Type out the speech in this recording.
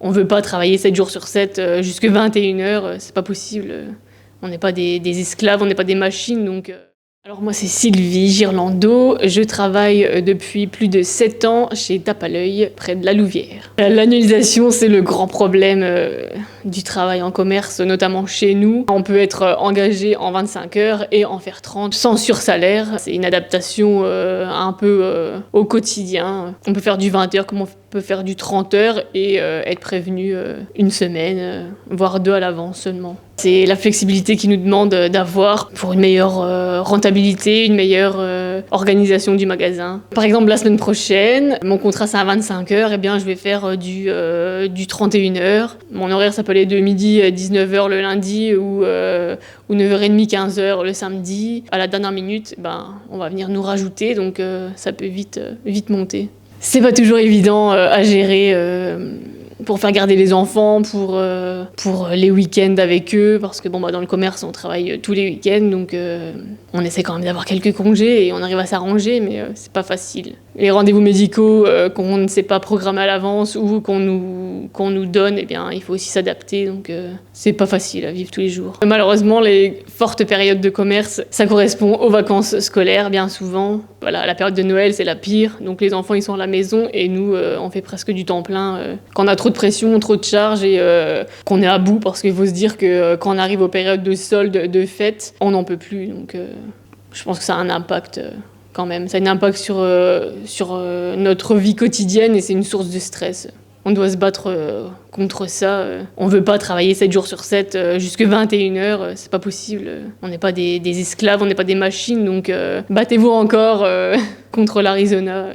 On veut pas travailler 7 jours sur 7 jusque 21h, c'est pas possible. On n'est pas des esclaves, on n'est pas des machines, donc... Alors moi c'est Sylvie Girlando, je travaille depuis plus de 7 ans chez Tape à l'œil, près de la Louvière. L'annualisation c'est le grand problème du travail en commerce, notamment chez nous. On peut être engagé en 25 heures et en faire 30 sans sursalaire. C'est une adaptation un peu au quotidien. On peut faire du 20 heures comme on peut faire du 30 heures et être prévenu une semaine, voire 2 à l'avance seulement. C'est la flexibilité qu'ils nous demandent d'avoir pour une meilleure rentabilité, une meilleure organisation du magasin. Par exemple, la semaine prochaine, mon contrat c'est à 25 heures, et bien je vais faire du 31 heures. Mon horaire ça peut aller de midi à 19h le lundi ou 9h30, 15h le samedi. À la dernière minute, on va venir nous rajouter, donc ça peut vite monter. C'est pas toujours évident à gérer pour faire garder les enfants, pour les week-ends avec eux, parce que dans le commerce on travaille tous les week-ends, donc on essaie quand même d'avoir quelques congés et on arrive à s'arranger, mais c'est pas facile. Les rendez-vous médicaux qu'on ne sait pas programmer à l'avance ou qu'on nous donne, il faut aussi s'adapter, donc c'est pas facile à vivre tous les jours. Malheureusement, les fortes périodes de commerce, ça correspond aux vacances scolaires bien souvent. Voilà, la période de Noël c'est la pire, donc les enfants ils sont à la maison et nous on fait presque du temps plein. Quand on a trop de pression, trop de charges et qu'on est à bout, parce qu'il faut se dire que quand on arrive aux périodes de soldes, de fêtes, on n'en peut plus, donc je pense que ça a un impact quand même. Ça a un impact sur notre vie quotidienne et c'est une source de stress. On doit se battre contre ça. On veut pas travailler 7 jours sur 7 jusque 21h, c'est pas possible. On n'est pas des esclaves, on n'est pas des machines, donc battez-vous encore contre l'Arizona.